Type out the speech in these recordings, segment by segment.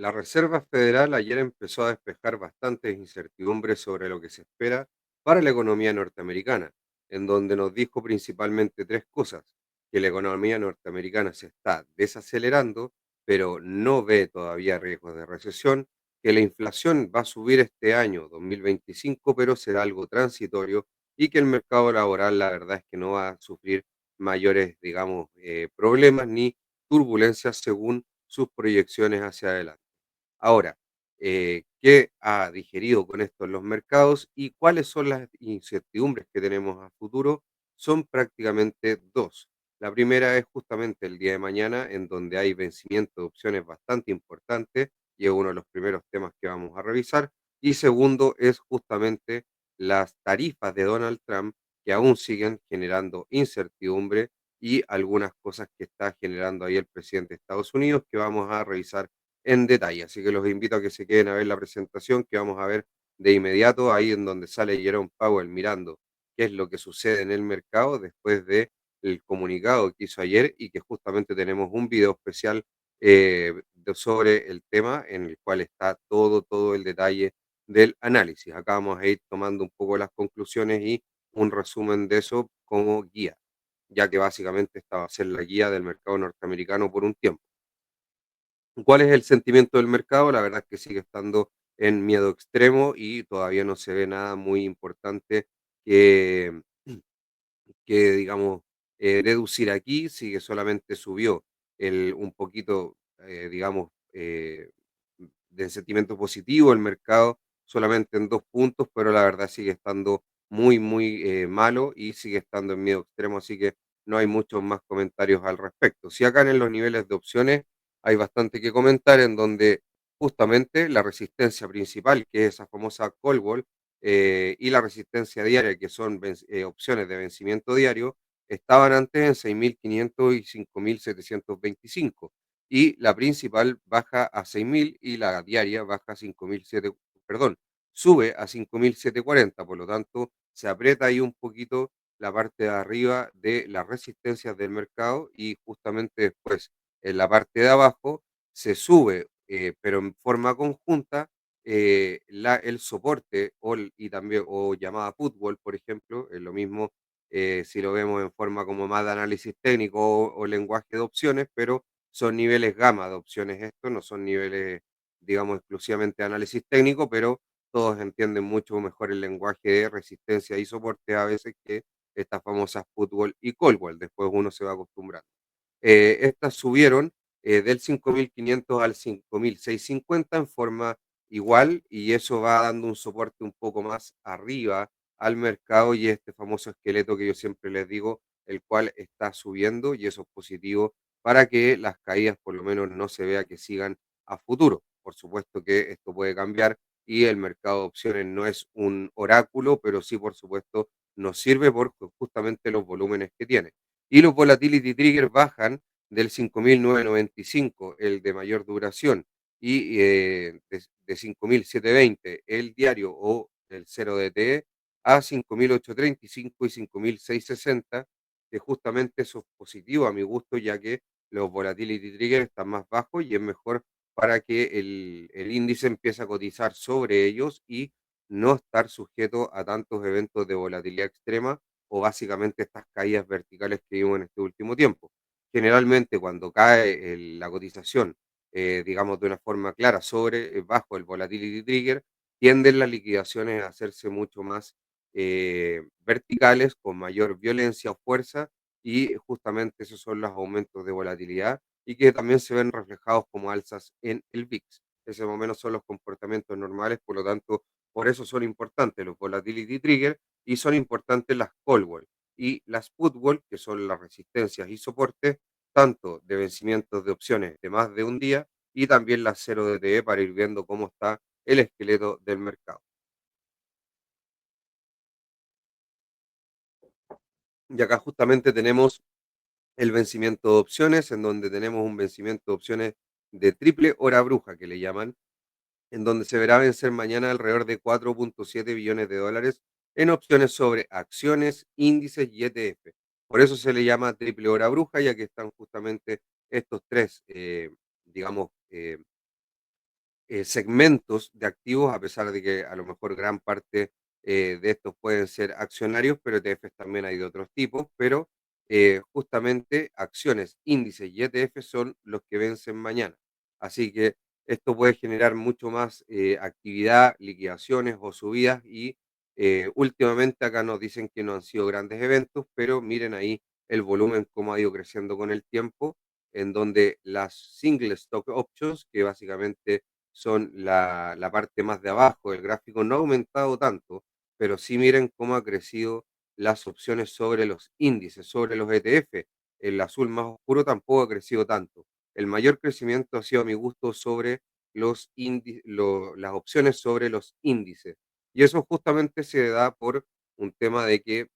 La Reserva Federal ayer empezó a despejar bastantes incertidumbres sobre lo que se espera para la economía norteamericana, en donde nos dijo principalmente tres cosas: que la economía norteamericana se está desacelerando, pero no ve todavía riesgos de recesión; que la inflación va a subir este año 2025, pero será algo transitorio; y que el mercado laboral, la verdad es que no va a sufrir mayores, digamos, problemas ni turbulencias según sus proyecciones hacia adelante. Ahora, ¿qué ha digerido con esto en los mercados y cuáles son las incertidumbres que tenemos a futuro? Son prácticamente dos. La primera es justamente el día de mañana, en donde hay vencimiento de opciones bastante importante, y es uno de los primeros temas que vamos a revisar. Y segundo es justamente las tarifas de Donald Trump, que aún siguen generando incertidumbre, y algunas cosas que está generando ahí el presidente de Estados Unidos que vamos a revisar en detalle. Así que los invito a que se queden a ver la presentación que vamos a ver de inmediato, ahí en donde sale Jerome Powell mirando qué es lo que sucede en el mercado después de el comunicado que hizo ayer, y que justamente tenemos un video especial sobre el tema en el cual está todo el detalle del análisis. Acá vamos a ir tomando un poco las conclusiones y un resumen de eso como guía, ya que básicamente esta va a ser la guía del mercado norteamericano por un tiempo. ¿Cuál es el sentimiento del mercado? La verdad es que sigue estando en miedo extremo y todavía no se ve nada muy importante que, digamos, deducir aquí. Sigue, solamente subió un poquito, digamos, de sentimiento positivo el mercado, solamente en 2 puntos, pero la verdad sigue estando muy malo y sigue estando en miedo extremo, así que no hay muchos más comentarios al respecto. Si acá en los niveles de opciones hay bastante que comentar, en donde justamente la resistencia principal, que es esa famosa call wall, y la resistencia diaria, que son opciones de vencimiento diario, estaban antes en 6.500 y 5.725, y la principal baja a 6.000 y la diaria baja a 5.007, perdón, sube a 5.740. Por lo tanto se aprieta ahí un poquito la parte de arriba de las resistencias del mercado, y justamente después en la parte de abajo se sube, pero en forma conjunta, el soporte y también, o llamada fútbol, por ejemplo, es lo mismo, si lo vemos en forma como más de análisis técnico o lenguaje de opciones, pero son niveles gamma de opciones estos, no son niveles, digamos, exclusivamente de análisis técnico, pero todos entienden mucho mejor el lenguaje de resistencia y soporte a veces que estas famosas fútbol y callwell. Después uno se va acostumbrando. Estas subieron del 5.500 al 5.650 en forma igual, y eso va dando un soporte un poco más arriba al mercado, y este famoso esqueleto que yo siempre les digo, el cual está subiendo, y eso es positivo para que las caídas por lo menos no se vea que sigan a futuro. Por supuesto que esto puede cambiar y el mercado de opciones no es un oráculo, pero sí, por supuesto, nos sirve por justamente los volúmenes que tiene. Y los volatility triggers bajan del 5.995, el de mayor duración, y de 5.720, el diario o el 0 DTE, a 5.835 y 5.660, que justamente eso es positivo a mi gusto, ya que los volatility triggers están más bajos y es mejor para que el índice empiece a cotizar sobre ellos y no estar sujeto a tantos eventos de volatilidad extrema, o básicamente estas caídas verticales que vimos en este último tiempo. Generalmente cuando cae la cotización, digamos de una forma clara, bajo el volatility trigger, tienden las liquidaciones a hacerse mucho más verticales, con mayor violencia o fuerza, y justamente esos son los aumentos de volatilidad y que también se ven reflejados como alzas en el VIX. Ese más o menos son los comportamientos normales, por lo tanto, por eso son importantes los volatility trigger, y son importantes las call wall y las put wall, que son las resistencias y soportes, tanto de vencimientos de opciones de más de un día, y también las 0 DTE, para ir viendo cómo está el esqueleto del mercado. Y acá justamente tenemos el vencimiento de opciones, en donde tenemos un vencimiento de opciones de triple hora bruja, que le llaman, en donde se verá vencer mañana alrededor de 4.7 billones de dólares en opciones sobre acciones, índices y ETF. Por eso se le llama triple hora bruja, ya que están justamente estos tres, digamos, segmentos de activos, a pesar de que a lo mejor gran parte de estos pueden ser accionarios, pero ETFs también hay de otros tipos, pero justamente acciones, índices y ETF son los que vencen mañana. Así que esto puede generar mucho más actividad, liquidaciones o subidas y últimamente acá nos dicen que no han sido grandes eventos, pero miren ahí el volumen cómo ha ido creciendo con el tiempo, en donde las single stock options, que básicamente son la parte más de abajo del gráfico, no ha aumentado tanto, pero sí miren cómo ha crecido las opciones sobre los índices, sobre los ETF. El azul más oscuro tampoco ha crecido tanto. El mayor crecimiento ha sido a mi gusto sobre las opciones sobre los índices. Y eso justamente se da por un tema de que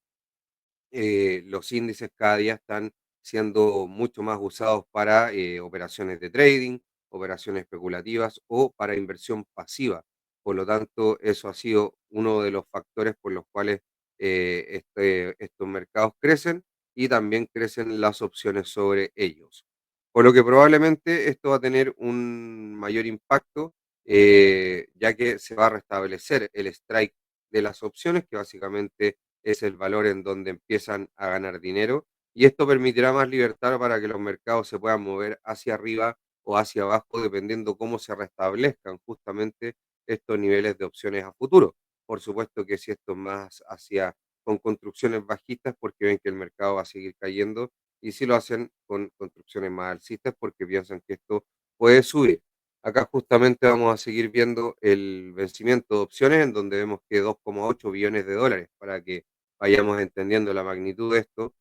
los índices cada día están siendo mucho más usados para operaciones de trading, operaciones especulativas o para inversión pasiva. Por lo tanto, eso ha sido uno de los factores por los cuales estos mercados crecen y también crecen las opciones sobre ellos. Por lo que probablemente esto va a tener un mayor impacto, ya que se va a restablecer el strike de las opciones, que básicamente es el valor en donde empiezan a ganar dinero y esto permitirá más libertad para que los mercados se puedan mover hacia arriba o hacia abajo dependiendo cómo se restablezcan justamente estos niveles de opciones a futuro. Por supuesto que si esto es más hacia con construcciones bajistas porque ven que el mercado va a seguir cayendo y si lo hacen con construcciones más alcistas porque piensan que esto puede subir. Acá justamente vamos a seguir viendo el vencimiento de opciones en donde vemos que 2,8 billones de dólares para que vayamos entendiendo la magnitud de esto,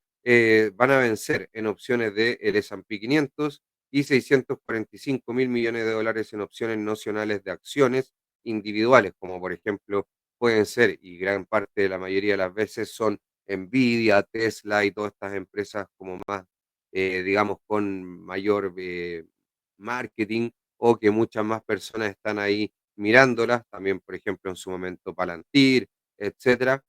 van a vencer en opciones de el S&P 500 y 645.000 millones de dólares en opciones nocionales de acciones individuales, como por ejemplo pueden ser, y gran parte de la mayoría de las veces son Nvidia, Tesla y todas estas empresas como más, digamos, con mayor marketing o que muchas más personas están ahí mirándolas, también por ejemplo en su momento Palantir, etcétera,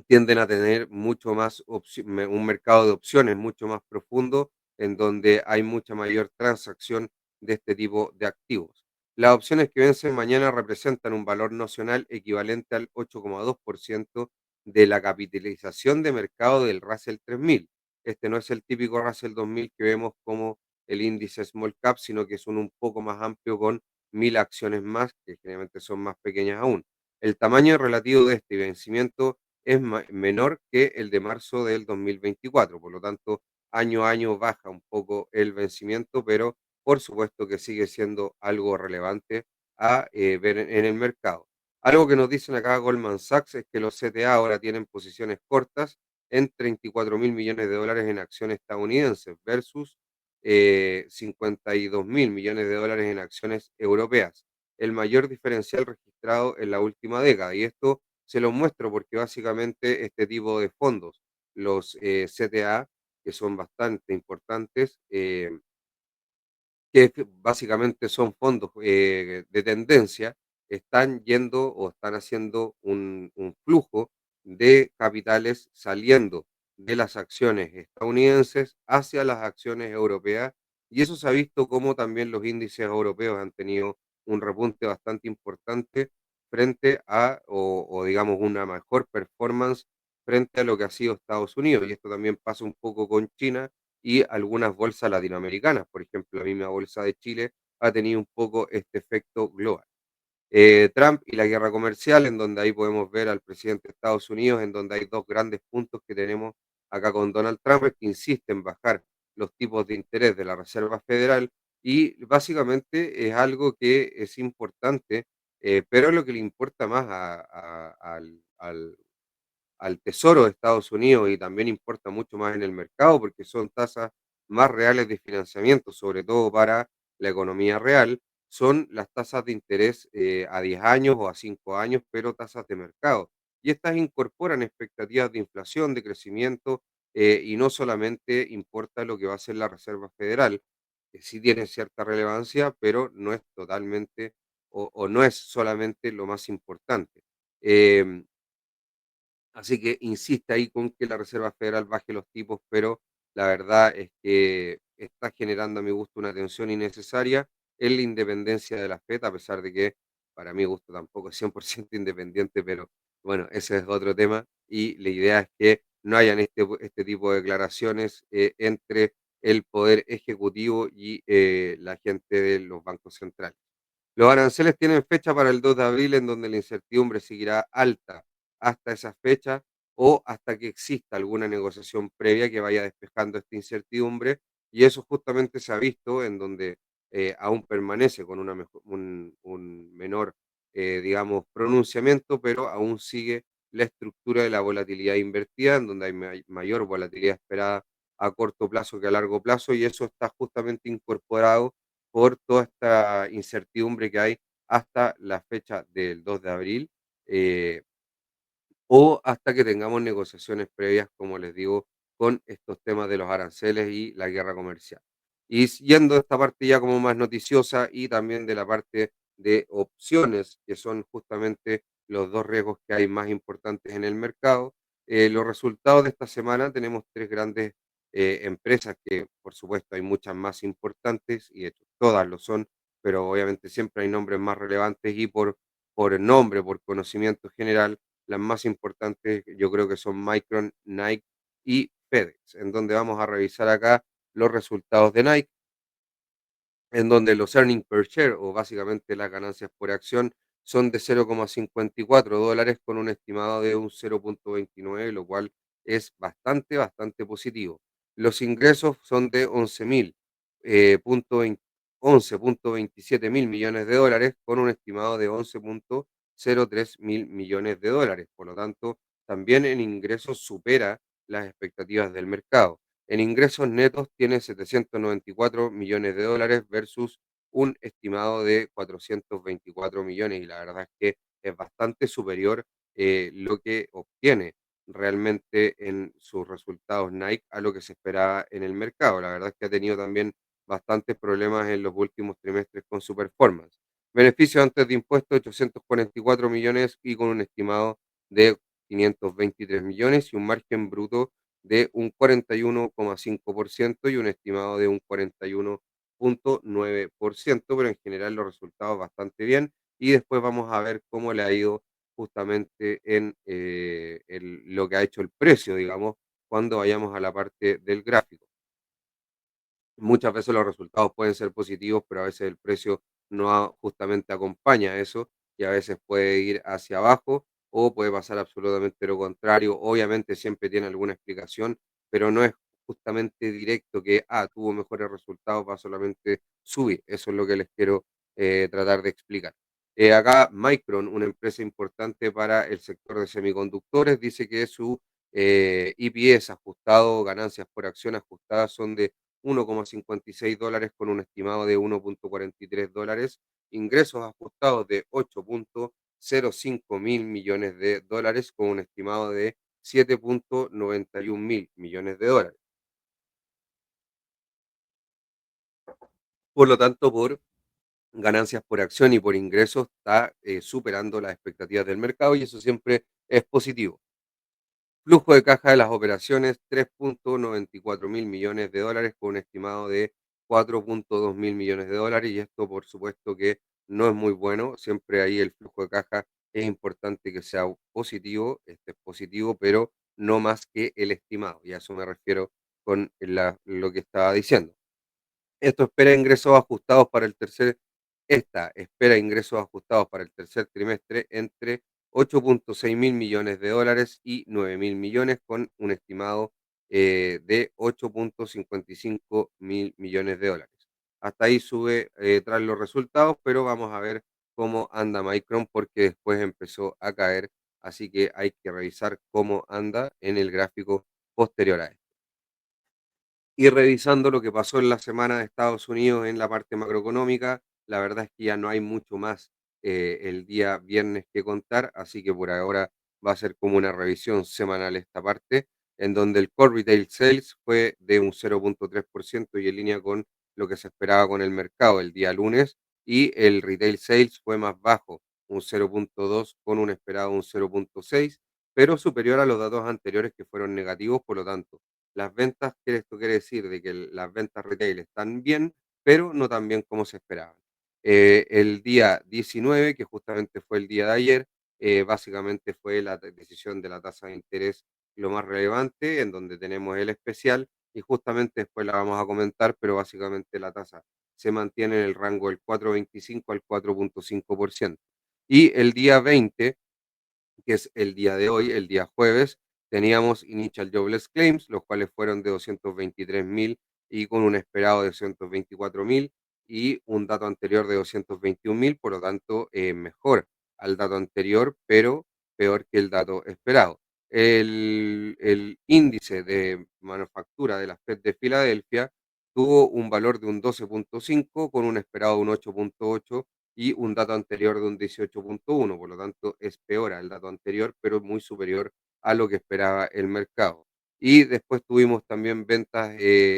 tienden a tener mucho más un mercado de opciones mucho más profundo, en donde hay mucha mayor transacción de este tipo de activos. Las opciones que vencen mañana representan un valor nocional equivalente al 8,2% de la capitalización de mercado del Russell 3000. Este no es el típico Russell 2000 que vemos como el índice Small Cap, sino que es un poco más amplio con 1000 acciones más, que generalmente son más pequeñas aún. El tamaño relativo de este vencimiento es menor que el de marzo del 2024. Por lo tanto, año a año baja un poco el vencimiento, pero por supuesto que sigue siendo algo relevante a ver en el mercado. Algo que nos dicen acá Goldman Sachs es que los CTA ahora tienen posiciones cortas en 34.000 millones de dólares en acciones estadounidenses versus 52.000 millones de dólares en acciones europeas, el mayor diferencial registrado en la última década. Y esto se los muestro porque básicamente este tipo de fondos, los CTA, que son bastante importantes, básicamente son fondos de tendencia, están yendo o están haciendo un flujo de capitales saliendo de las acciones estadounidenses hacia las acciones europeas y eso se ha visto como también los índices europeos han tenido un repunte bastante importante frente a, o digamos una mejor performance frente a lo que ha sido Estados Unidos. Y esto también pasa un poco con China y algunas bolsas latinoamericanas. Por ejemplo, la misma bolsa de Chile ha tenido un poco este efecto global. Trump y la guerra comercial, en donde ahí podemos ver al presidente de Estados Unidos, en donde hay dos grandes puntos que tenemos acá con Donald Trump, es que insiste en bajar los tipos de interés de la Reserva Federal y básicamente es algo que es importante, pero es lo que le importa más al Tesoro de Estados Unidos y también importa mucho más en el mercado porque son tasas más reales de financiamiento, sobre todo para la economía real, son las tasas de interés a 10 años o a 5 años, pero tasas de mercado. Y estas incorporan expectativas de inflación, de crecimiento, y no solamente importa lo que va a hacer la Reserva Federal, que sí tiene cierta relevancia, pero no es totalmente o no es solamente lo más importante. Em, Así que insiste ahí con que la Reserva Federal baje los tipos, pero la verdad es que está generando a mi gusto una tensión innecesaria en la independencia de la FED, a pesar de que para mi gusto tampoco es 100% independiente, pero bueno, ese es otro tema. Y la idea es que no hayan este tipo de declaraciones entre el poder ejecutivo y la gente de los bancos centrales. Los aranceles tienen fecha para el 2 de abril, en donde la incertidumbre seguirá alta hasta esa fecha o hasta que exista alguna negociación previa que vaya despejando esta incertidumbre. Y eso justamente se ha visto en donde aún permanece con un menor, digamos, pronunciamiento, pero aún sigue la estructura de la volatilidad invertida, en donde hay mayor volatilidad esperada a corto plazo que a largo plazo, y eso está justamente incorporado por toda esta incertidumbre que hay hasta la fecha del 2 de abril, eh, o hasta que tengamos negociaciones previas, como les digo, con estos temas de los aranceles y la guerra comercial. Y yendo a esta parte ya como más noticiosa y también de la parte de opciones, que son justamente los dos riesgos que hay más importantes en el mercado, los resultados de esta semana tenemos tres grandes empresas que, por supuesto, hay muchas más importantes y de hecho todas lo son, pero obviamente siempre hay nombres más relevantes y por nombre, por conocimiento general, las más importantes yo creo que son Micron, Nike y FedEx, en donde vamos a revisar acá los resultados de Nike, en donde los earnings per share o básicamente las ganancias por acción son de $0,54 con un estimado de un 0,29, lo cual es bastante positivo. Los ingresos son de 11.000, punto 11,27 mil millones de dólares con un estimado de 11,03 mil millones de dólares. Por lo tanto, también en ingresos supera las expectativas del mercado. En ingresos netos tiene 794 millones de dólares versus un estimado de 424 millones y la verdad es que es bastante superior lo que obtiene realmente en sus resultados Nike a lo que se esperaba en el mercado. La verdad es que ha tenido también bastantes problemas en los últimos trimestres con su performance. Beneficios antes de impuestos 844 millones y con un estimado de 523 millones y un margen bruto de un 41,5% y un estimado de un 41,9%, pero en general los resultados bastante bien. Y después vamos a ver cómo le ha ido justamente en lo que ha hecho el precio, digamos, cuando vayamos a la parte del gráfico. Muchas veces los resultados pueden ser positivos, pero a veces el precio no justamente acompaña eso y a veces puede ir hacia abajo o puede pasar absolutamente lo contrario. Obviamente siempre tiene alguna explicación, pero no es justamente directo que, tuvo mejores resultados, va solamente subir. Eso es lo que les quiero tratar de explicar. Acá Micron, una empresa importante para el sector de semiconductores, dice que su EPS ajustado, ganancias por acción ajustadas son de $1,56 con un estimado de $1,43, ingresos ajustados de 8,05 mil millones de dólares con un estimado de 7,91 mil millones de dólares. Por lo tanto, por ganancias por acción y por ingresos está superando las expectativas del mercado y eso siempre es positivo. Flujo de caja de las operaciones, 3,94 mil millones de dólares con un estimado de 4,2 mil millones de dólares y esto por supuesto que no es muy bueno, siempre ahí el flujo de caja es importante que sea positivo, este es positivo, pero no más que el estimado, y a eso me refiero con lo que estaba diciendo. Esto espera ingresos ajustados para el tercer, esta espera ingresos ajustados para el tercer trimestre entre 8,6 mil millones de dólares y 9 mil millones con un estimado de 8,55 mil millones de dólares. Hasta ahí sube tras los resultados, pero vamos a ver cómo anda Micron porque después empezó a caer, así que hay que revisar cómo anda en el gráfico posterior a esto. Y revisando lo que pasó en la semana de Estados Unidos en la parte macroeconómica, la verdad es que ya no hay mucho más el día viernes que contar, así que por ahora va a ser como una revisión semanal esta parte, en donde el Core Retail Sales fue de un 0,3% y en línea con lo que se esperaba con el mercado el día lunes, y el Retail Sales fue más bajo, un 0,2 con un esperado un 0,6, pero superior a los datos anteriores que fueron negativos, por lo tanto las ventas, que esto quiere decir de que las ventas retail están bien, pero no tan bien como se esperaba. El día 19, que justamente fue el día de ayer, básicamente fue la decisión de la tasa de interés lo más relevante, en donde tenemos el especial y justamente después la vamos a comentar, pero básicamente la tasa se mantiene en el rango del 4,25 al 4,5%. Y el día 20, que es el día de hoy, el día jueves, teníamos Initial Jobless Claims, los cuales fueron de 223.000 y con un esperado de 224.000 y un dato anterior de 221.000, por lo tanto, mejor al dato anterior, pero peor que el dato esperado. El índice de manufactura de la Fed de Filadelfia tuvo un valor de un 12,5 con un esperado de un 8,8 y un dato anterior de un 18,1, por lo tanto es peor al dato anterior, pero muy superior a lo que esperaba el mercado. Y después tuvimos también ventas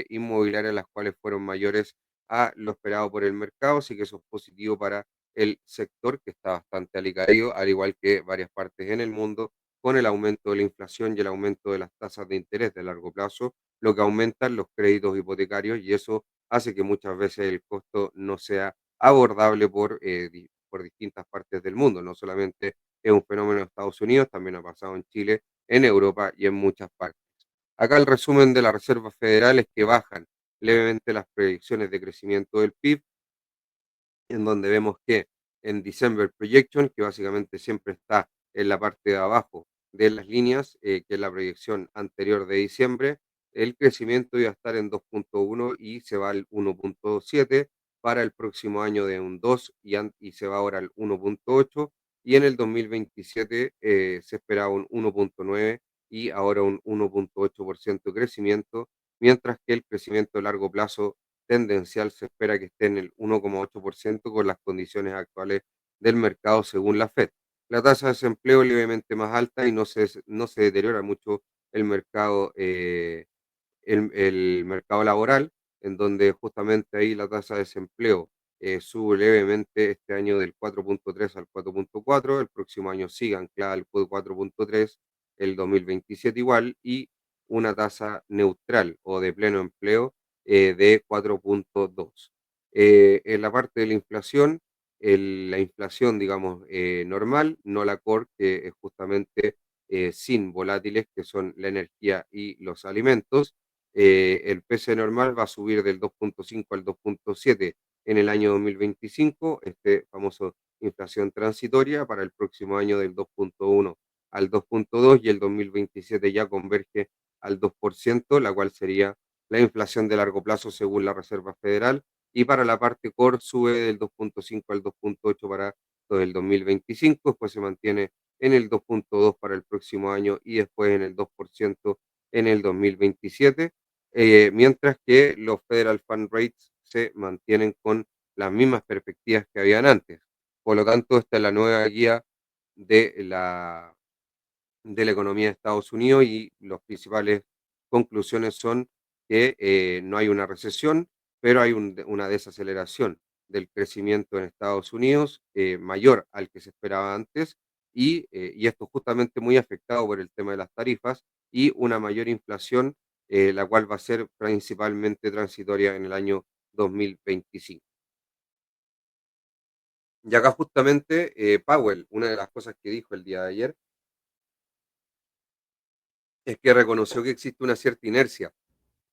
inmobiliarias, las cuales fueron mayores a lo esperado por el mercado, así que eso es positivo para el sector que está bastante alicaído, al igual que varias partes en el mundo, con el aumento de la inflación y el aumento de las tasas de interés de largo plazo, lo que aumentan los créditos hipotecarios y eso hace que muchas veces el costo no sea abordable por distintas partes del mundo. No solamente es un fenómeno en Estados Unidos, también ha pasado en Chile, en Europa y en muchas partes. Acá el resumen de la Reserva Federal es que bajan levemente las predicciones de crecimiento del PIB, en donde vemos que en December Projection, que básicamente siempre está en la parte de abajo de las líneas, que es la proyección anterior de diciembre, el crecimiento iba a estar en 2,1 y se va al 1,7 para el próximo año de un 2 y se va ahora al 1,8 y en el 2027 se esperaba un 1,9 y ahora un 1,8% de crecimiento, mientras que el crecimiento a largo plazo tendencial se espera que esté en el 1,8% con las condiciones actuales del mercado según la Fed. La tasa de desempleo es levemente más alta y no se deteriora mucho el mercado, el mercado laboral, en donde justamente ahí la tasa de desempleo sube levemente este año del 4,3 al 4,4, el próximo año sigue anclada al 4,3, el 2027 igual, y una tasa neutral o de pleno empleo de 4,2. En la parte de la inflación, la inflación, digamos, normal, no la core, que es justamente sin volátiles, que son la energía y los alimentos. El PC normal va a subir del 2,5 al 2,7 en el año 2025, este famoso inflación transitoria para el próximo año del 2,1 al 2,2 y el 2027 ya converge al 2%, la cual sería la inflación de largo plazo según la Reserva Federal, y para la parte core sube del 2,5 al 2,8 para todo el 2025, después se mantiene en el 2,2 para el próximo año y después en el 2% en el 2027, mientras que los Federal Fund Rates se mantienen con las mismas perspectivas que habían antes. Por lo tanto, esta es la nueva guía de la economía de Estados Unidos y las principales conclusiones son que no hay una recesión, pero hay una desaceleración del crecimiento en Estados Unidos mayor al que se esperaba antes y esto justamente muy afectado por el tema de las tarifas y una mayor inflación, la cual va a ser principalmente transitoria en el año 2025. Y acá justamente Powell, una de las cosas que dijo el día de ayer es que reconoció que existe una cierta inercia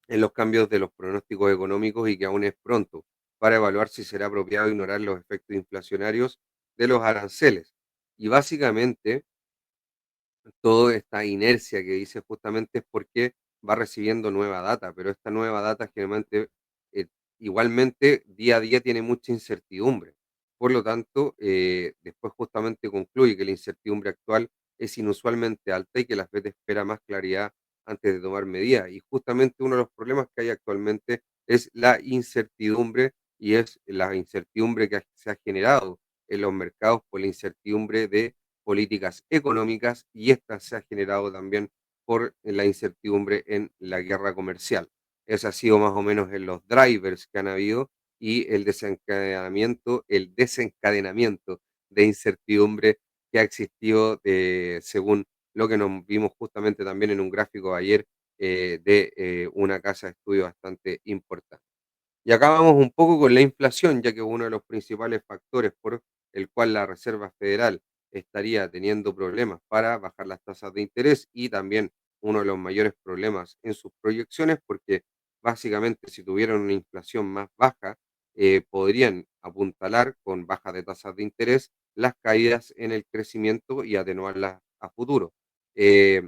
en los cambios de los pronósticos económicos y que aún es pronto para evaluar si será apropiado ignorar los efectos inflacionarios de los aranceles. Y básicamente toda esta inercia que dice justamente es porque va recibiendo nueva data, pero esta nueva data generalmente, eh, igualmente, día a día tiene mucha incertidumbre. Por lo tanto, después justamente concluye que la incertidumbre actual es inusualmente alta y que la Fed espera más claridad antes de tomar medidas. Y justamente uno de los problemas que hay actualmente es la incertidumbre y es la incertidumbre que se ha generado en los mercados por la incertidumbre de políticas económicas y esta se ha generado también por la incertidumbre en la guerra comercial. Ese ha sido más o menos en los drivers que han habido y el desencadenamiento de incertidumbre que ha existido según lo que nos vimos justamente también en un gráfico ayer de una casa de estudio bastante importante. Y acá vamos un poco con la inflación, ya que uno de los principales factores por el cual la Reserva Federal estaría teniendo problemas para bajar las tasas de interés y también uno de los mayores problemas en sus proyecciones, porque básicamente si tuvieran una inflación más baja, podrían apuntalar con baja de tasas de interés las caídas en el crecimiento y atenuarlas a futuro. Eh,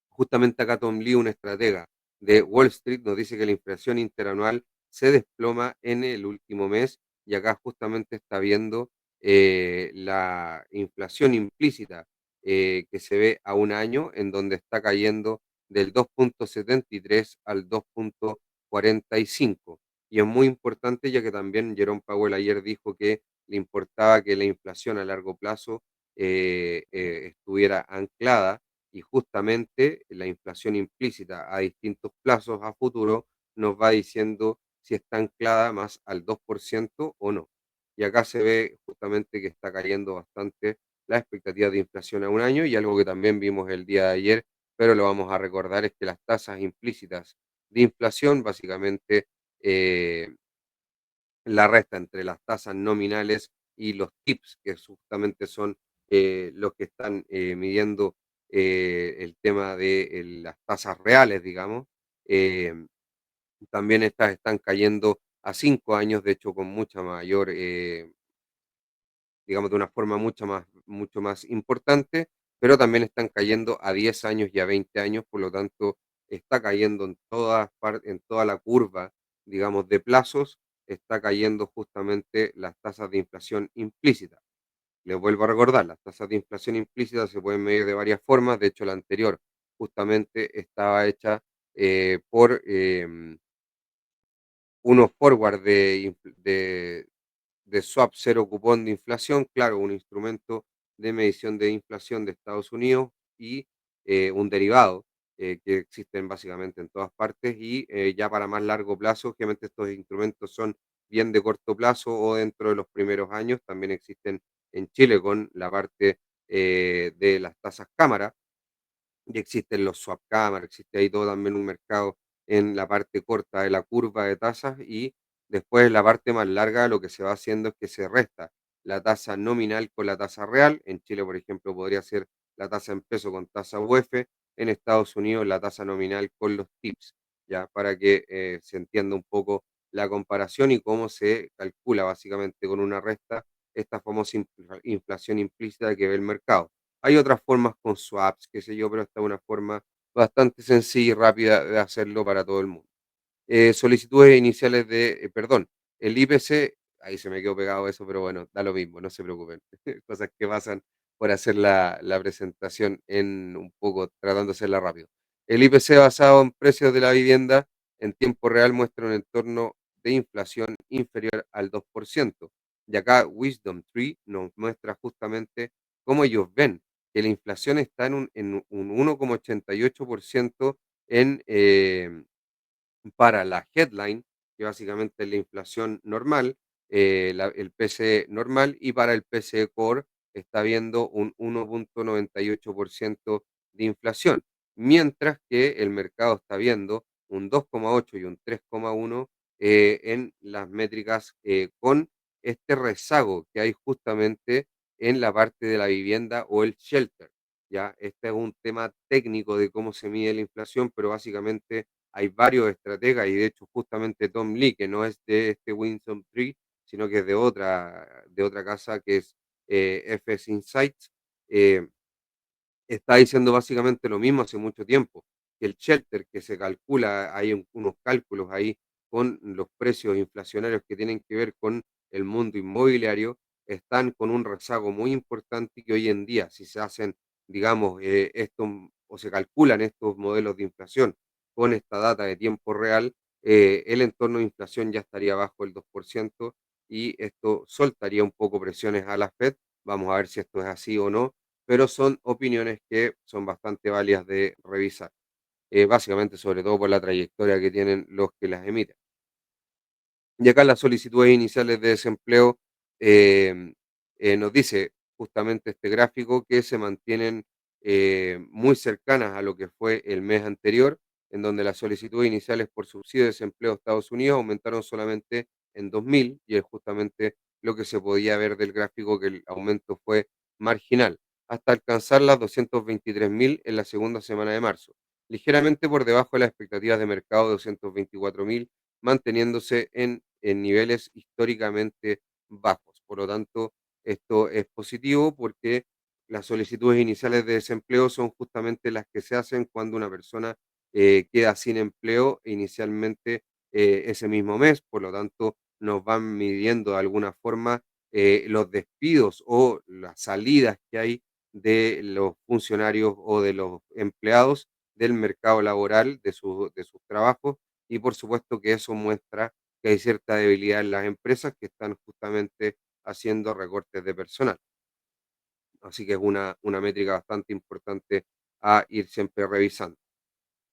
Justamente acá Tom Lee, un estratega de Wall Street, nos dice que la inflación interanual se desploma en el último mes y acá justamente está viendo la inflación implícita que se ve a un año, en donde está cayendo del 2,73 al 2,45. Y es muy importante ya que también Jerome Powell ayer dijo que le importaba que la inflación a largo plazo estuviera anclada y justamente la inflación implícita a distintos plazos a futuro nos va diciendo si está anclada más al 2% o no. Y acá se ve justamente que está cayendo bastante la expectativa de inflación a un año y algo que también vimos el día de ayer, pero lo vamos a recordar, es que las tasas implícitas de inflación básicamente eh, la resta entre las tasas nominales y los tips, que justamente son los que están midiendo el tema de las tasas reales, digamos. eh, También estas están cayendo a 5 años, de hecho, con mucha mayor, digamos, de una forma mucho más importante, pero también están cayendo a 10 años y a 20 años, por lo tanto, está cayendo en toda la curva, digamos, de plazos, está cayendo justamente las tasas de inflación implícita. Les vuelvo a recordar, las tasas de inflación implícita se pueden medir de varias formas, de hecho la anterior justamente estaba hecha por unos forward de swap cero cupón de inflación, claro, un instrumento de medición de inflación de Estados Unidos y un derivado que existen básicamente en todas partes y ya para más largo plazo, obviamente estos instrumentos son bien de corto plazo o dentro de los primeros años, también existen en Chile con la parte de las tasas cámara, y existen los swap cámara, existe ahí todo también un mercado en la parte corta de la curva de tasas y después en la parte más larga lo que se va haciendo es que se resta la tasa nominal con la tasa real. En Chile, por ejemplo, podría ser la tasa en peso con tasa UF, en Estados Unidos la tasa nominal con los tips, ya para que se entienda un poco la comparación y cómo se calcula básicamente con una resta esta famosa inflación implícita que ve el mercado. Hay otras formas con swaps, qué sé yo, pero esta es una forma bastante sencilla y rápida de hacerlo para todo el mundo. Solicitudes iniciales perdón, el IPC, ahí se me quedó pegado eso, pero bueno, da lo mismo, no se preocupen. Cosas que pasan por hacer la presentación en un poco, tratando de hacerla rápido. El IPC basado en precios de la vivienda en tiempo real muestra un entorno de inflación inferior al 2%. Y acá Wisdom Tree nos muestra justamente cómo ellos ven que la inflación está en un 1,88% en, para la headline, que básicamente es la inflación normal, el PCE normal, y para el PCE Core está viendo un 1,98% de inflación, mientras que el mercado está viendo un 2,8 y un 3,1 en las métricas con este rezago que hay justamente en la parte de la vivienda o el shelter. Ya, este es un tema técnico de cómo se mide la inflación, pero básicamente hay varios estrategas y de hecho justamente Tom Lee, que no es de este Winsome Tree, sino que es de otra casa que es FS Insights, eh, está diciendo básicamente lo mismo hace mucho tiempo, que el shelter que se calcula, hay unos cálculos ahí con los precios inflacionarios que tienen que ver con el mundo inmobiliario, están con un rezago muy importante y que hoy en día, si se hacen, digamos, estos o se calculan estos modelos de inflación con esta data de tiempo real, el entorno de inflación ya estaría bajo el 2% y esto soltaría un poco presiones a la Fed. Vamos a ver si esto es así o no, pero son opiniones que son bastante válidas de revisar, básicamente sobre todo por la trayectoria que tienen los que las emiten. Y acá las solicitudes iniciales de desempleo nos dice justamente este gráfico que se mantienen muy cercanas a lo que fue el mes anterior, en donde las solicitudes iniciales por subsidio de desempleo de Estados Unidos aumentaron solamente en 2.000, y es justamente lo que se podía ver del gráfico, que el aumento fue marginal, hasta alcanzar las 223.000 en la segunda semana de marzo, ligeramente por debajo de las expectativas de mercado de 224.000, manteniéndose en niveles históricamente bajos. Por lo tanto, esto es positivo porque las solicitudes iniciales de desempleo son justamente las que se hacen cuando una persona queda sin empleo inicialmente ese mismo mes. Por lo tanto, nos van midiendo de alguna forma los despidos o las salidas que hay de los funcionarios o de los empleados del mercado laboral, de sus trabajos, y por supuesto que eso muestra que hay cierta debilidad en las empresas que están justamente haciendo recortes de personal. Así que es una métrica bastante importante a ir siempre revisando.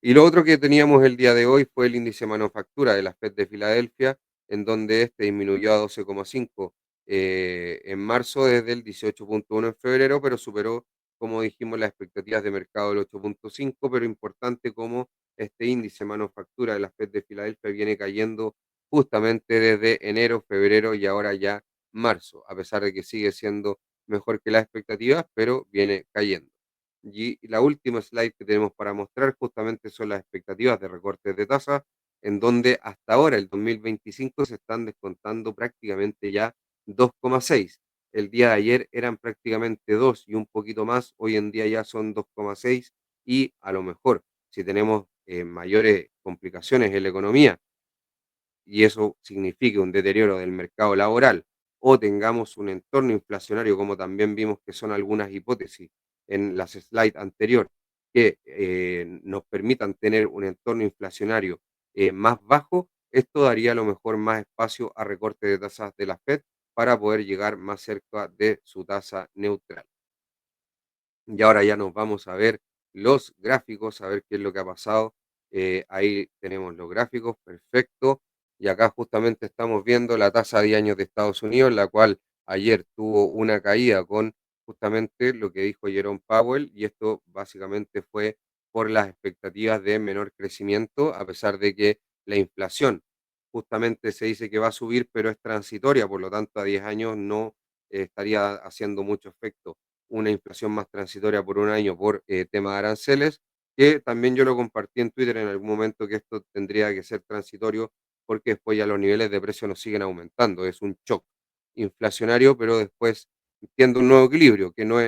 Y lo otro que teníamos el día de hoy fue el índice de manufactura de la FED de Filadelfia, en donde este disminuyó a 12,5 en marzo desde el 18,1 en febrero, pero superó, como dijimos, las expectativas de mercado del 8,5. Pero importante como este índice de manufactura de la FED de Filadelfia viene cayendo justamente desde enero, febrero y ahora ya marzo, a pesar de que sigue siendo mejor que las expectativas, pero viene cayendo. Y la última slide que tenemos para mostrar justamente son las expectativas de recortes de tasa, en donde hasta ahora, el 2025, se están descontando prácticamente ya 2,6. El día de ayer eran prácticamente 2 y un poquito más, hoy en día ya son 2,6, y a lo mejor, si tenemos mayores complicaciones en la economía, y eso signifique un deterioro del mercado laboral, o tengamos un entorno inflacionario, como también vimos que son algunas hipótesis en las slides anterior, que nos permitan tener un entorno inflacionario más bajo, esto daría a lo mejor más espacio a recorte de tasas de la Fed para poder llegar más cerca de su tasa neutral. Y ahora ya nos vamos a ver los gráficos, a ver qué es lo que ha pasado. Ahí tenemos los gráficos, perfecto. Y acá justamente estamos viendo la tasa de 10 años de Estados Unidos, la cual ayer tuvo una caída con justamente lo que dijo Jerome Powell, y esto básicamente fue por las expectativas de menor crecimiento, a pesar de que la inflación justamente se dice que va a subir, pero es transitoria, por lo tanto a 10 años no estaría haciendo mucho efecto una inflación más transitoria por un año por tema de aranceles, que también yo lo compartí en Twitter en algún momento, que esto tendría que ser transitorio porque después ya los niveles de precio nos siguen aumentando. Es un shock inflacionario, pero después tiende un nuevo equilibrio, que no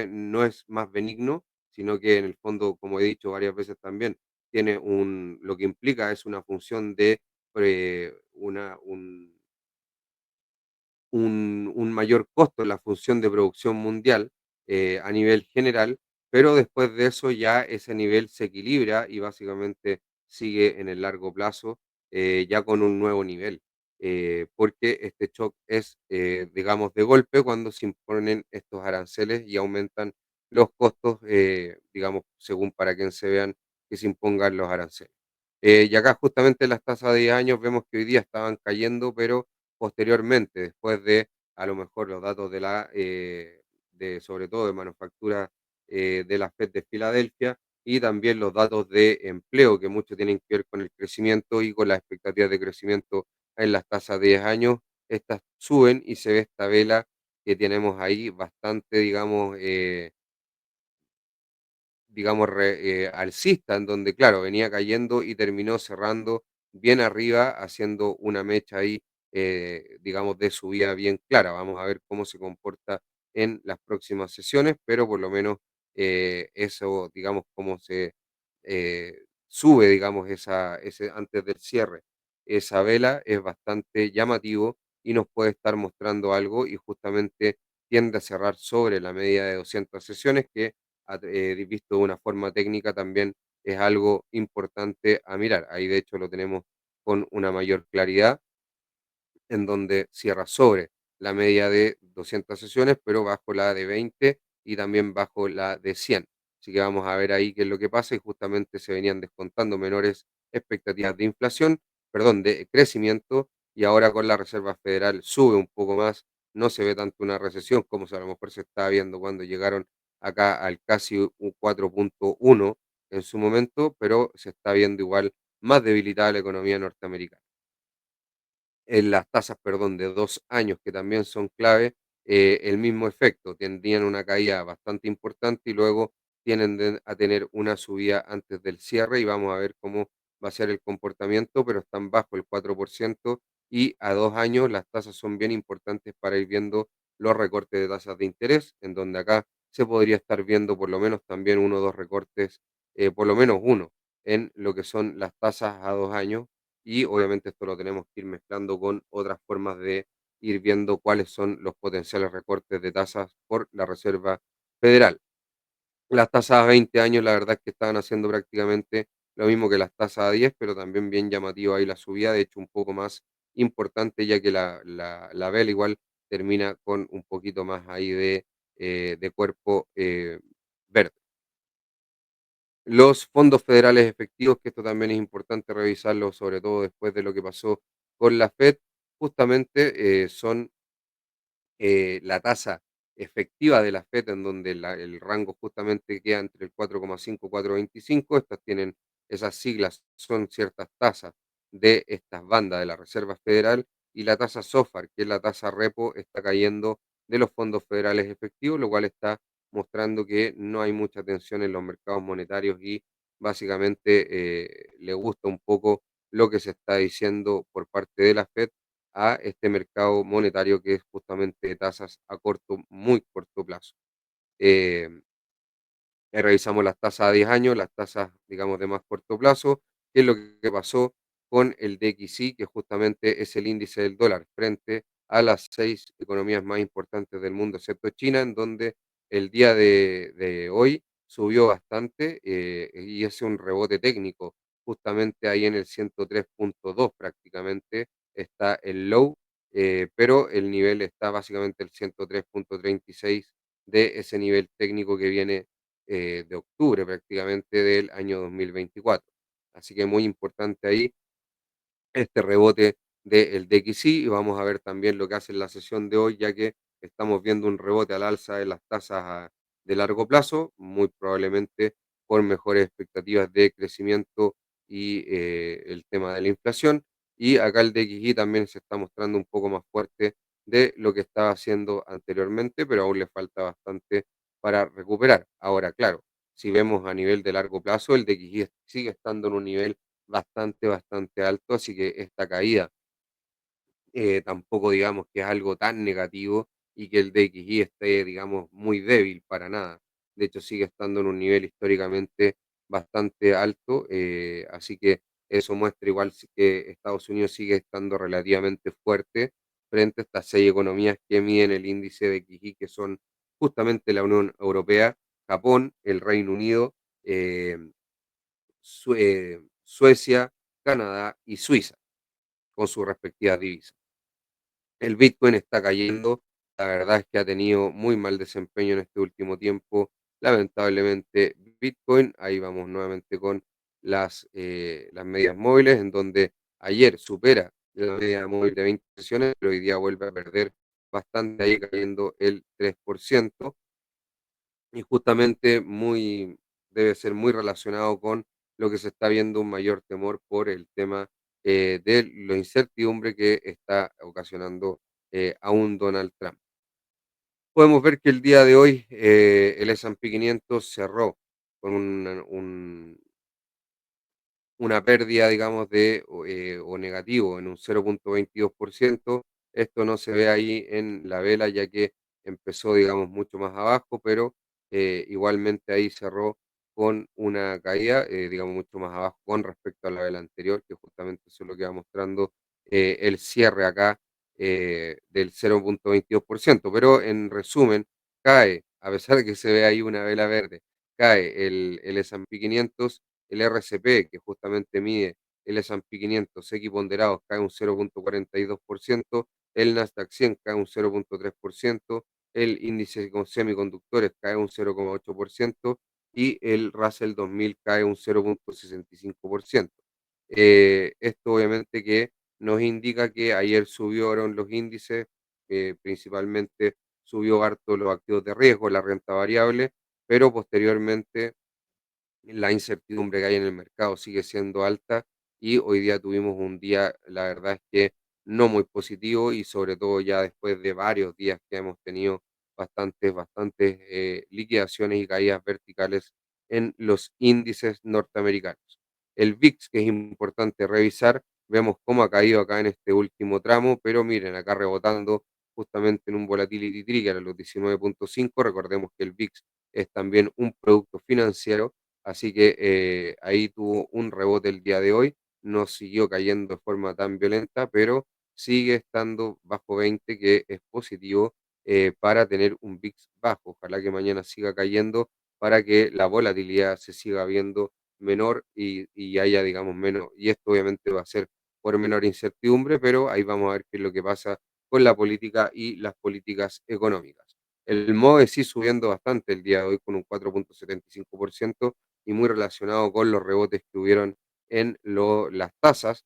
es más benigno, sino que en el fondo, como he dicho varias veces también, lo que implica es una función de un mayor costo en la función de producción mundial a nivel general, pero después de eso ya ese nivel se equilibra y básicamente sigue en el largo plazo ya con un nuevo nivel, porque este shock es, digamos, de golpe cuando se imponen estos aranceles y aumentan los costos, digamos, según para quien se vean que se impongan los aranceles. Y acá justamente las tasas de 10 años vemos que hoy día estaban cayendo, pero posteriormente, después de a lo mejor los datos de sobre todo de manufactura de la FED de Filadelfia, y también los datos de empleo, que mucho tienen que ver con el crecimiento y con las expectativas de crecimiento en las tasas de 10 años. Estas suben y se ve esta vela que tenemos ahí bastante, digamos, alcista, en donde, claro, venía cayendo y terminó cerrando bien arriba, haciendo una mecha ahí, digamos, de subida bien clara. Vamos a ver cómo se comporta en las próximas sesiones, pero por lo menos eso, digamos, cómo se sube, digamos, antes del cierre, esa vela es bastante llamativo y nos puede estar mostrando algo, y justamente tiende a cerrar sobre la media de 200 sesiones, que visto de una forma técnica también es algo importante a mirar. Ahí de hecho lo tenemos con una mayor claridad, en donde cierra sobre la media de 200 sesiones, pero bajo la de 20 y también bajo la de 100. Así que vamos a ver ahí qué es lo que pasa, y justamente se venían descontando menores expectativas de inflación, perdón, de crecimiento, y ahora con la Reserva Federal sube un poco más, no se ve tanto una recesión como a lo mejor se estaba viendo cuando llegaron acá al casi un 4,1 en su momento, pero se está viendo igual más debilitada la economía norteamericana. En las tasas, perdón, de 2 años, que también son clave, el mismo efecto, tendrían una caída bastante importante y luego tienden a tener una subida antes del cierre y vamos a ver cómo va a ser el comportamiento, pero están bajo el 4% y a 2 años las tasas son bien importantes para ir viendo los recortes de tasas de interés, en donde acá se podría estar viendo por lo menos también uno o 2 recortes, por lo menos uno, en lo que son las tasas a 2 años y obviamente esto lo tenemos que ir mezclando con otras formas de ir viendo cuáles son los potenciales recortes de tasas por la Reserva Federal. Las tasas a 20 años, la verdad es que estaban haciendo prácticamente lo mismo que las tasas a 10, pero también bien llamativo ahí la subida, de hecho un poco más importante, ya que la vela igual termina con un poquito más ahí de cuerpo verde. Los fondos federales efectivos, que esto también es importante revisarlo, sobre todo después de lo que pasó con la Fed, justamente son la tasa efectiva de la Fed, en donde el rango justamente queda entre el 4,5 y 4,25. Estas tienen esas siglas, son ciertas tasas de estas bandas de la Reserva Federal, y la tasa SOFR, que es la tasa repo, está cayendo de los fondos federales efectivos, lo cual está mostrando que no hay mucha tensión en los mercados monetarios y básicamente le gusta un poco lo que se está diciendo por parte de la Fed a este mercado monetario que es justamente tasas a corto, muy corto plazo. Eh, revisamos las tasas a 10 años, las tasas, digamos, de más corto plazo, qué es lo que pasó con el DXY, que justamente es el índice del dólar frente a las 6 economías más importantes del mundo, excepto China, en donde el día de hoy subió bastante y es un rebote técnico. Justamente ahí en el 103,2 prácticamente está el low, pero el nivel está básicamente el 103,36 de ese nivel técnico que viene de octubre prácticamente del año 2024. Así que muy importante ahí este rebote del DXY y vamos a ver también lo que hace en la sesión de hoy, ya que estamos viendo un rebote al alza de las tasas de largo plazo, muy probablemente por mejores expectativas de crecimiento y el tema de la inflación. Y acá el DXY también se está mostrando un poco más fuerte de lo que estaba haciendo anteriormente, pero aún le falta bastante para recuperar. Ahora, claro, si vemos a nivel de largo plazo, el DXY sigue estando en un nivel bastante alto, así que esta caída tampoco digamos que es algo tan negativo y que el DXY esté, digamos, muy débil para nada. De hecho, sigue estando en un nivel históricamente bastante alto, así que eso muestra igual que Estados Unidos sigue estando relativamente fuerte frente a estas 6 economías que miden el índice de DXY, que son justamente la Unión Europea, Japón, el Reino Unido, eh, Suecia, Canadá y Suiza, con sus respectivas divisas. El Bitcoin está cayendo, la verdad es que ha tenido muy mal desempeño en este último tiempo. Lamentablemente, Bitcoin, ahí vamos nuevamente con las medias móviles, en donde ayer supera la media móvil de 20 sesiones, pero hoy día vuelve a perder bastante, ahí cayendo el 3%. Y justamente debe ser muy relacionado con lo que se está viendo un mayor temor por el tema de la incertidumbre que está ocasionando a un Donald Trump. Podemos ver que el día de hoy el S&P 500 cerró con una pérdida, digamos, o negativo en un 0,22%. Esto no se ve ahí en la vela, ya que empezó, digamos, mucho más abajo, pero igualmente ahí cerró con una caída, digamos, mucho más abajo con respecto a la vela anterior, que justamente eso es lo que va mostrando el cierre acá del 0,22%. Pero en resumen, cae, a pesar de que se ve ahí una vela verde, cae el S&P 500, el RCP, que justamente mide el S&P 500 equiponderados, cae un 0,42%, el Nasdaq 100 cae un 0,3%, el índice con semiconductores cae un 0,8% y el Russell 2000 cae un 0,65%. Esto obviamente que nos indica que ayer subieron los índices, principalmente subió harto los activos de riesgo, la renta variable, pero posteriormente la incertidumbre que hay en el mercado sigue siendo alta y hoy día tuvimos un día, la verdad es que no muy positivo y sobre todo ya después de varios días que hemos tenido bastantes liquidaciones y caídas verticales en los índices norteamericanos. El VIX, que es importante revisar, vemos cómo ha caído acá en este último tramo, pero miren, acá rebotando justamente en un volatility trigger a los 19.5. Recordemos que el VIX es también un producto financiero, así que ahí tuvo un rebote el día de hoy, no siguió cayendo de forma tan violenta, pero sigue estando bajo 20, que es positivo para tener un VIX bajo. Ojalá que mañana siga cayendo para que la volatilidad se siga viendo menor y haya, digamos, menos. Y esto obviamente va a ser por menor incertidumbre, pero ahí vamos a ver qué es lo que pasa con la política y las políticas económicas. El MOE sí subiendo bastante el día de hoy con un 4.75% y muy relacionado con los rebotes que hubieron en las tasas,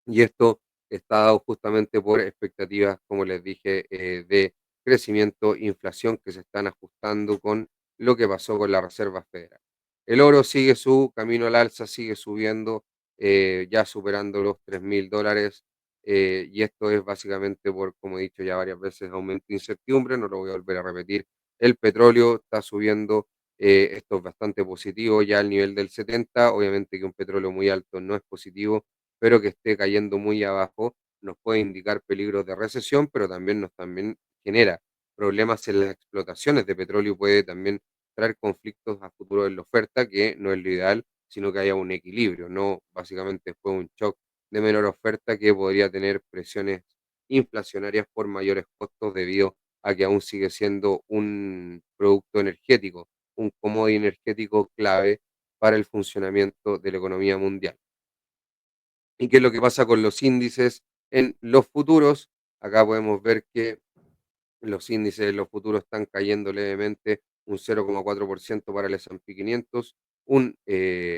y esto está dado justamente por expectativas, como les dije, de crecimiento, inflación que se están ajustando con lo que pasó con la Reserva Federal. El oro sigue su camino al alza, sigue subiendo, ya superando los $3.000, y esto es básicamente por, como he dicho ya varias veces, aumento de incertidumbre, no lo voy a volver a repetir. El petróleo está subiendo, esto es bastante positivo, ya al nivel del 70, obviamente que un petróleo muy alto no es positivo, pero que esté cayendo muy abajo nos puede indicar peligros de recesión, pero también genera problemas en las explotaciones de petróleo y puede también traer conflictos a futuro en la oferta, que no es lo ideal, sino que haya un equilibrio, no básicamente después un shock de menor oferta que podría tener presiones inflacionarias por mayores costos debido a que aún sigue siendo un producto energético, un commodity energético clave para el funcionamiento de la economía mundial. ¿Y qué es lo que pasa con los índices en los futuros? Acá podemos ver que los índices de los futuros están cayendo levemente un 0,4% para el S&P 500,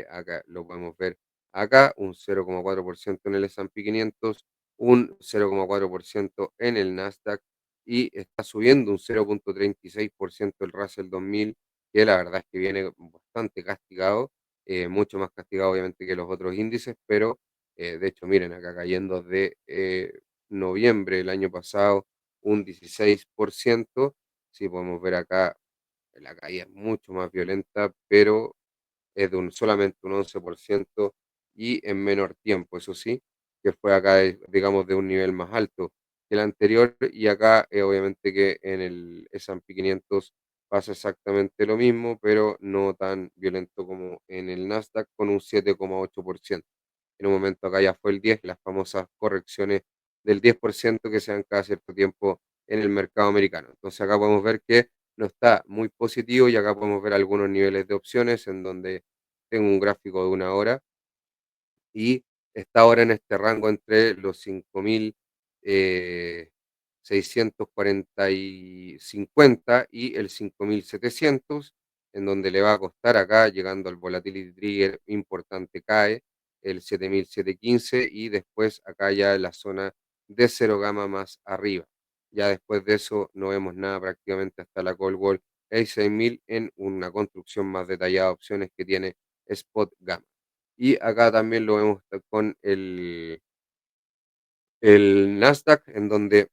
acá lo podemos ver acá, un 0,4% en el S&P 500, un 0,4% en el Nasdaq y está subiendo un 0,36% el Russell 2000, que la verdad es que viene bastante castigado, mucho más castigado obviamente que los otros índices, pero de hecho miren acá cayendo de noviembre del año pasado un 16%. Sí, podemos ver acá, la caída es mucho más violenta, pero es de solamente un 11% y en menor tiempo, eso sí, que fue acá, digamos, de un nivel más alto que el anterior. Y acá, obviamente que en el S&P 500 pasa exactamente lo mismo, pero no tan violento como en el Nasdaq, con un 7,8%. En un momento acá ya fue el 10, las famosas correcciones del 10% que se dan cada cierto tiempo en el mercado americano. Entonces acá podemos ver que no está muy positivo y acá podemos ver algunos niveles de opciones en donde tengo un gráfico de una hora y está ahora en este rango entre los 5.640 y 50 y el 5.700, en donde le va a costar acá, llegando al volatility trigger importante, cae el 7.715 y después acá ya en la zona de cero gama más arriba. Ya después de eso no vemos nada prácticamente hasta la Cold Wall A6000 en una construcción más detallada de opciones que tiene Spot Gamma. Y acá también lo vemos con el Nasdaq, en donde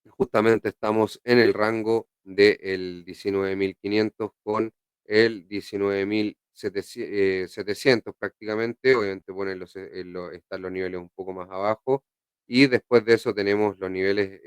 justamente estamos en el rango del 19.500 con el 19.700 prácticamente. Obviamente ponen están los niveles un poco más abajo. Y después de eso tenemos los niveles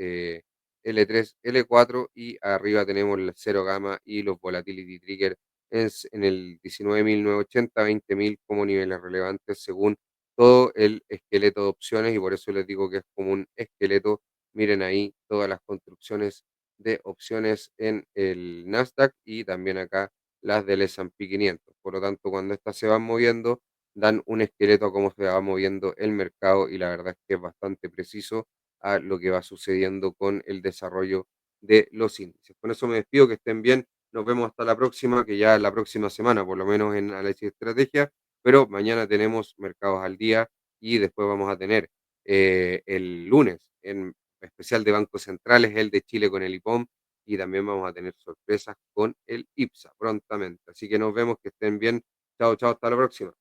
L3, L4 y arriba tenemos el cero gamma y los volatility trigger en el 19.980, 20.000 como niveles relevantes según todo el esqueleto de opciones, y por eso les digo que es como un esqueleto. Miren ahí todas las construcciones de opciones en el Nasdaq y también acá las del S&P 500. Por lo tanto, cuando estas se van moviendo, dan un esqueleto a cómo se va moviendo el mercado, y la verdad es que es bastante preciso a lo que va sucediendo con el desarrollo de los índices. Con eso me despido, que estén bien. Nos vemos hasta la próxima, que ya la próxima semana, por lo menos en análisis de estrategia, pero mañana tenemos mercados al día y después vamos a tener el lunes en especial de bancos centrales, el de Chile con el IPOM, y también vamos a tener sorpresas con el IPSA prontamente. Así que nos vemos, que estén bien. Chao, chao, hasta la próxima.